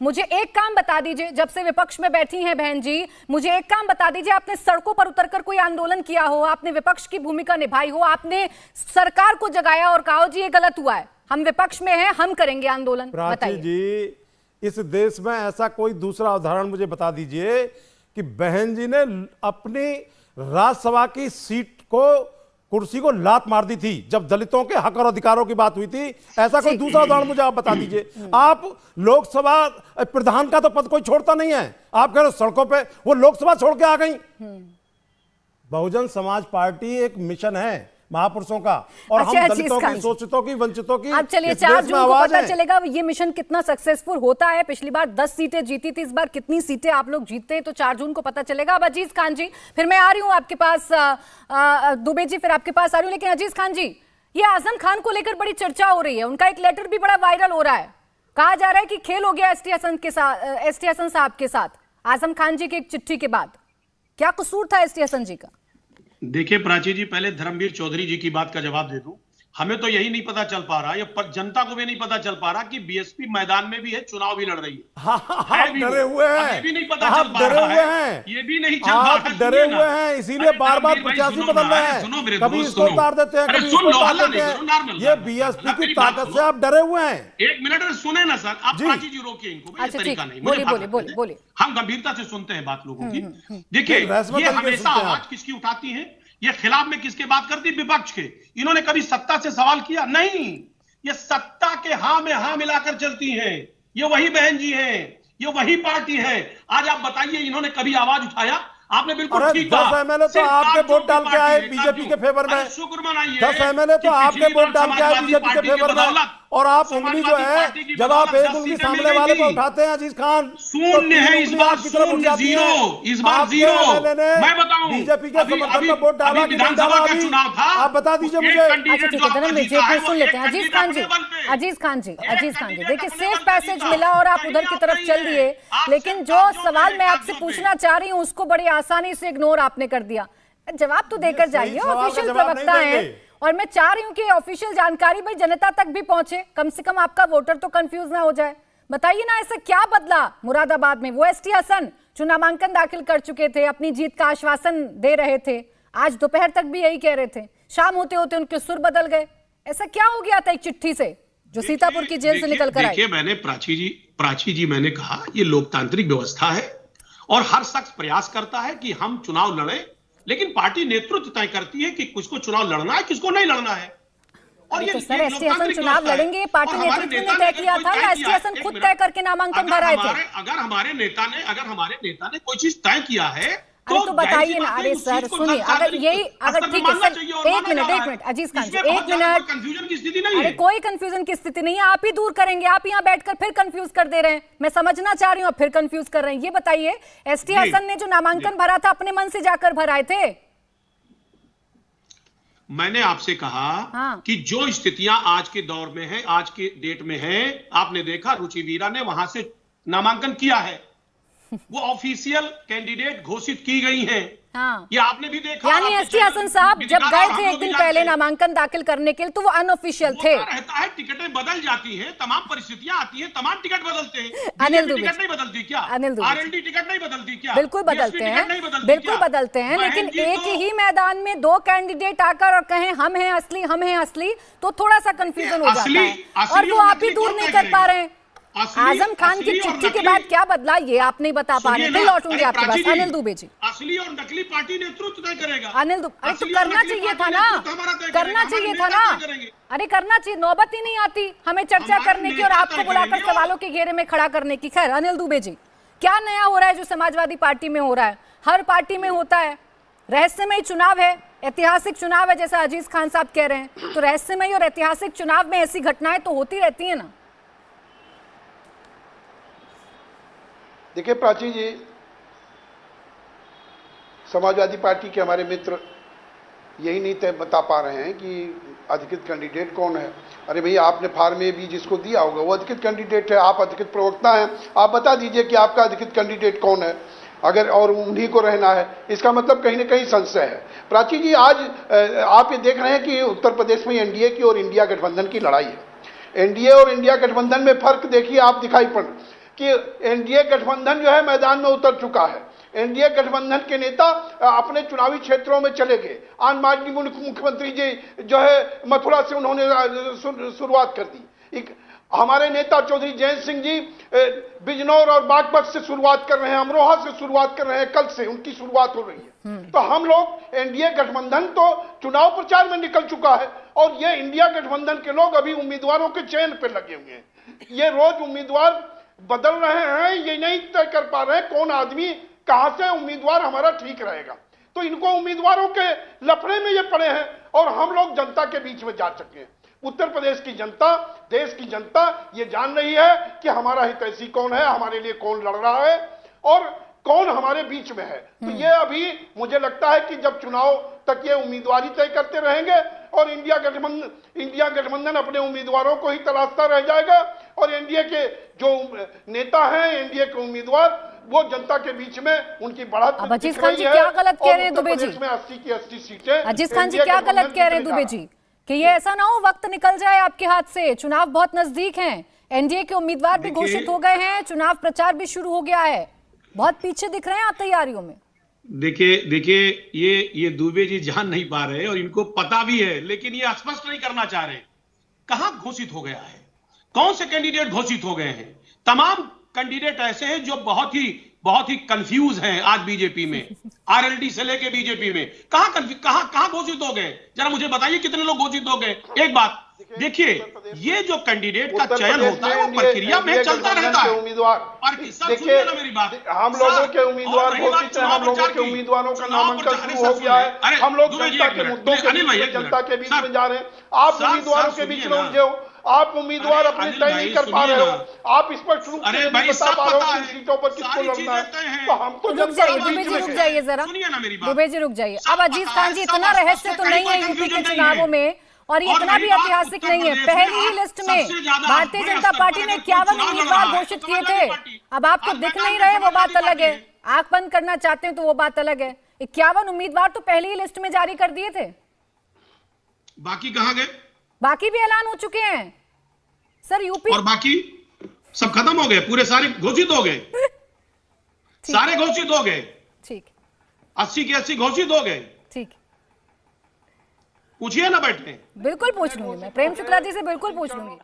मुझे एक काम बता दीजिए, जब से विपक्ष में बैठी हैं बहन जी, मुझे एक काम बता दीजिए, आपने सड़कों पर उतरकर कोई आंदोलन किया हो, आपने विपक्ष की भूमिका निभाई हो, आपने सरकार को जगाया और कहा जी ये गलत हुआ है, हम विपक्ष में हैं, हम करेंगे आंदोलन? प्राची जी, इस देश में ऐसा कोई दूसरा उदाहरण मुझे बता दीजिए कि बहन जी ने अपनी राज्यसभा की सीट को, कुर्सी को लात मार दी थी जब दलितों के हक और अधिकारों की बात हुई थी। ऐसा कोई दूसरा उदाहरण मुझे आप बता दीजिए। आप लोकसभा प्रधान का तो पद कोई छोड़ता नहीं है, आप कह रहे हो सड़कों पे, वो लोकसभा छोड़ के आ गई। बहुजन समाज पार्टी एक मिशन है महापुरुषों का, और हम दलितों की, शोषितों की, वंचितों की। अब चलिए 4 जून को पता चलेगा ये मिशन कितना सक्सेसफुल होता है। पिछली बार 10 सीटें जीती थी, इस बार कितनी सीटें आप लोग जीतते हैं तो 4 जून को पता चलेगा। अब अजीज खान जी, फिर मैं आ रही हूं आपके पास, दुबे जी फिर आपके पास आ रही हूं, लेकिन अजीज खान जी, ये आजम खान को लेकर बड़ी चर्चा हो रही है, उनका एक लेटर भी बड़ा वायरल हो रहा है, कहा जा रहा है कि खेल हो गया एसटी हसन साहब के साथ आजम खान जी की एक चिट्ठी के बाद। क्या कसूर था एसटी हसन जी का? देखिए प्राची जी, पहले धर्मवीर चौधरी जी की बात का जवाब दे दूं। हमें तो यही नहीं पता चल पा रहा, या जनता को भी नहीं पता चल पा रहा कि बीएसपी मैदान में भी है, चुनाव भी लड़ रही है। आप डरे हुए हैं, ये भी नहीं पता चल पा रहा है, ये भी नहीं चल पा रहा है, डरे हुए हैं, इसीलिए बार बार प्रत्याशी बदल रहे हैं, कभी इसको उतार देते हैं, कभी इसको उतार देते हैं। ये बीएसपी की ताकत से आप डरे हुए हैं। एक मिनट सुने ना सर, आप प्राची जी रोकिए इनको, ये तरीका नहीं। बोलिए, हम गंभीरता से सुनते हैं बात लोगों की। देखिए, ये हमेशा आवाज किसकी उठाती है, ये खिलाफ में किसके बात करती, विपक्ष के। इन्होंने कभी सत्ता से सवाल किया? नहीं, ये सत्ता के हां में हां मिलाकर चलती हैं। ये वही बहन जी हैं, ये वही पार्टी है। आज आप बताइए, इन्होंने कभी आवाज उठाया? आपने बिल्कुल ठीक कहा। 10 एमएलए तो आपके वोट डाल के आए बीजेपी के फेवर में, 10 एमएलए तो आपके वोट डाल के आए बीजेपी के फेवर में, और आप उंगली जो है जब आप एक उंगली सामने वाले पे उठाते हैं अजीज खान, शून्य है इस बार, शून्य, जीरो, इस बार जीरो। मैं बताऊं, बीजेपी के समर्थन में वोट डाला कि नहीं डाला, आप बता दीजिए मुझे। अच्छा ठीक है, धनंजय सुन लेते हैं। अजीज खान जी, देखिए सेफ पैसेज मिला और आप उधर की तरफ चल दिए, लेकिन जो सवाल मैं आपसे पूछना चाह रही हूँ उसको बड़ी आसानी से इग्नोर आपने कर दिया। जवाब तो देकर जाइए, ऑफिशियल प्रवक्ता हैं, और मैं चाह रही हूं कि ऑफिशियल जानकारी भाई जनता तक भी पहुंचे, कम से कम आपका वोटर तो कंफ्यूज ना हो जाए। बताइए ना, ऐसा क्या बदला मुरादाबाद में? वो एसटी हसन जो नामांकन दाखिल कर चुके थे, अपनी जीत का आश्वासन दे रहे थे, आज दोपहर तक भी यही कह रहे थे, शाम होते होते उनके सुर बदल गए। ऐसा क्या हो गया था एक चिट्ठी से जो सीतापुर की जेल से निकल कर आई? देखिए, मैंने प्राची जी मैंने कहा, ये लोकतांत्रिक व्यवस्था है और हर शख्स प्रयास करता है कि हम चुनाव लड़े, लेकिन पार्टी नेतृत्व तय करती है कि किसको चुनाव लड़ना है, किसको नहीं लड़ना है। और ये तो सर एसटी हसन चुनाव लड़ेंगे, पार्टी नेतृत्व ने तय किया था या एसटी हसन खुद तय करके नामांकन भराए थे? अगर हमारे नेता ने कोई चीज तय किया है तो बताइए ना। अरे सर सुनिए, अगर यही, अगर ठीक है सर, एक मिनट अजीज खान जी, एक मिनट, कंफ्यूजन की स्थिति नहीं है। अरे कोई कंफ्यूजन की स्थिति नहीं है, आप ही दूर करेंगे, आप यहाँ बैठकर फिर कंफ्यूज कर दे रहे हैं। मैं समझना चाह रही हूँ, फिर कंफ्यूज कर रहे हैं। ये बताइए, एसटी हसन ने जो नामांकन भरा था अपने मन से जाकर भराए थे? मैंने आपसे कहा कि जो स्थितियां आज के दौर में है, आज के डेट में है, आपने देखा रुचि वीरा ने वहां से नामांकन किया है, वो ऑफिशियल कैंडिडेट घोषित की गई हैं। ये आपने भी देखा। यानी एसटी हसन साहब जब गए थे एक दिन पहले नामांकन दाखिल करने के लिए तो वो अनऑफिशियल थे। रहता है, टिकटें बदल जाती हैं, तमाम परिस्थितियां आती हैं, तमाम टिकट बदलते हैं। अनिल दुबे टिकट नहीं बदलती क्या? आरएलडी टिकट नहीं बदलती क्या? बिल्कुल बदलते हैं, बिल्कुल बदलते हैं, लेकिन एक ही मैदान में 2 कैंडिडेट आकर और कहें हम हैं असली, हम हैं असली, तो थोड़ा सा कंफ्यूजन हो जाता है, और वो आप ही दूर नहीं कर पा रहे हैं। आजम खान की चिट्ठी के बाद क्या बदला ये आप नहीं बता पा रहे। फिर लौटूंगी आपके पास। अनिल दुबे जी, असली और नकली पार्टी नेतृत्व तय करेगा। अनिल दुबे, अरे तो करना चाहिए था ना, करना चाहिए था ना, अरे करना चाहिए, नौबत ही नहीं आती हमें चर्चा करने की और आपको बुलाकर सवालों के घेरे में खड़ा करने की। खैर अनिल दुबे जी, क्या नया हो रहा है जो समाजवादी पार्टी में हो रहा है? हर पार्टी में होता है, रहस्यमय चुनाव है, ऐतिहासिक चुनाव है, जैसा अजीज खान साहब कह रहे हैं, तो रहस्यमय और ऐतिहासिक चुनाव में ऐसी घटनाएं तो होती रहती है ना। देखिए प्राची जी, समाजवादी पार्टी के हमारे मित्र यही नहीं तय बता पा रहे हैं कि अधिकृत कैंडिडेट कौन है। अरे भैया, आपने फार्म में भी जिसको दिया होगा वो अधिकृत कैंडिडेट है, आप अधिकृत प्रवक्ता हैं, आप बता दीजिए कि आपका अधिकृत कैंडिडेट कौन है, अगर और उन्हीं को रहना है, इसका मतलब कहीं ना कहीं संशय है। प्राची जी, आज आप ये देख रहे हैं कि उत्तर प्रदेश में एनडीए की और इंडिया गठबंधन की लड़ाई है। एनडीए और इंडिया गठबंधन में फर्क देखिए आप दिखाई पड़, कि एनडीए गठबंधन जो है मैदान में उतर चुका है। एनडीए गठबंधन के नेता अपने चुनावी क्षेत्रों में चले गए। आज माननीय मुख्यमंत्री जी जो है मथुरा से उन्होंने शुरुआत कर दी। हमारे नेता चौधरी जयंत सिंह जी बिजनौर और बागपत से शुरुआत कर रहे हैं, अमरोहा से शुरुआत कर रहे हैं, कल से उनकी शुरुआत हो रही है। तो हम लोग एनडीए गठबंधन तो चुनाव प्रचार में निकल चुका है और ये इंडिया गठबंधन के लोग अभी उम्मीदवारों के चयन पे लगे हुए हैं। ये रोज उम्मीदवार बदल रहे हैं, ये नहीं तय कर पा रहे हैं कौन आदमी कहां से उम्मीदवार हमारा ठीक रहेगा। तो इनको उम्मीदवारों के लफड़े में ये पड़े हैं और हम लोग जनता के बीच में जा चुके हैं। उत्तर प्रदेश की जनता, देश की जनता ये जान रही है कि हमारा हितैषी कौन है, हमारे लिए कौन लड़ रहा है और कौन हमारे बीच में है। तो ये अभी मुझे लगता है कि जब चुनाव तक ये उम्मीदवारी तय करते रहेंगे और इंडिया गठबंधन अपने उम्मीदवारों को ही तलाशता रह जाएगा और एनडीए के जो नेता हैं, एनडीए के उम्मीदवार वो जनता के बीच में उनकी बढ़त। अब अजीज खान जी क्या गलत कह रहे हैं दुबे जी? में 80 की 80 सीटें। अजीज खान जी क्या गलत कह रहे हैं दुबे जी कि ये ऐसा ना हो वक्त निकल जाए आपके हाथ से? चुनाव बहुत नजदीक हैं, एनडीए के उम्मीदवार भी घोषित हो गए हैं, चुनाव प्रचार भी शुरू हो गया है, बहुत पीछे दिख रहे हैं आप तैयारियों में। देखिए ये दुबे जी जान नहीं पा रहे और इनको पता भी है लेकिन ये स्पष्ट नहीं करना चाह रहे कहां घोषित हो गया है, कौन से कैंडिडेट घोषित हो गए हैं। तमाम कैंडिडेट ऐसे हैं जो बहुत ही कंफ्यूज हैं आज बीजेपी में, आरएलडी से लेके बीजेपी में। कहां घोषित हो गए, जरा मुझे बताइए कितने लोग घोषित हो गए। एक बात देखिए, ये जो कैंडिडेट का चयन होता है वो प्रक्रिया में चलता रहता है। उम्मीदवार देखिए मेरी बात, हम लोगों के उम्मीदवार घोषित हैं, हम लोगों के उम्मीदवारों का नामांकन शुरू हो गया है। हम लोग जनता के मुद्दों के बीच, जनता के बीच में जा रहे हैं। आप उम्मीदवारों के बीच में उलझे हो, आप उम्मीदवार अपने तय नहीं कर पा रहे हो, आप स्पष्ट रूप से नहीं बता पा रहे हो किन सीटों पर किसको लड़ना है। तो हम तो रुक जाइए दुबे जी, रुक जाइए जरा, दुबे जी रुक जाइए। अब अजीज खान जी, इतना रहस्य तो नहीं है यूपी के चुनावों में और ये इतना भी ऐतिहासिक नहीं है। पहली ही लिस्ट में भारतीय जनता पार्टी ने 51 उम्मीदवार घोषित किए थे। अब आपको दिख नहीं रहे वो बात अलग है, आंख बंद करना चाहते हैं तो वो बात अलग है। 51 उम्मीदवार तो पहली ही लिस्ट में जारी कर दिए थे, बाकी कहां गए? बाकी भी ऐलान हो चुके हैं सर यूपी, और बाकी सब खत्म हो गए, पूरे सारे घोषित हो गए, सारे घोषित हो गए। ठीक, 80 के 80 घोषित हो गए। ठीक, पूछिए ना बैठे। बिल्कुल पूछ लूंगी मैं, प्रेम शुक्ला जी से बिल्कुल पूछ लूंगी।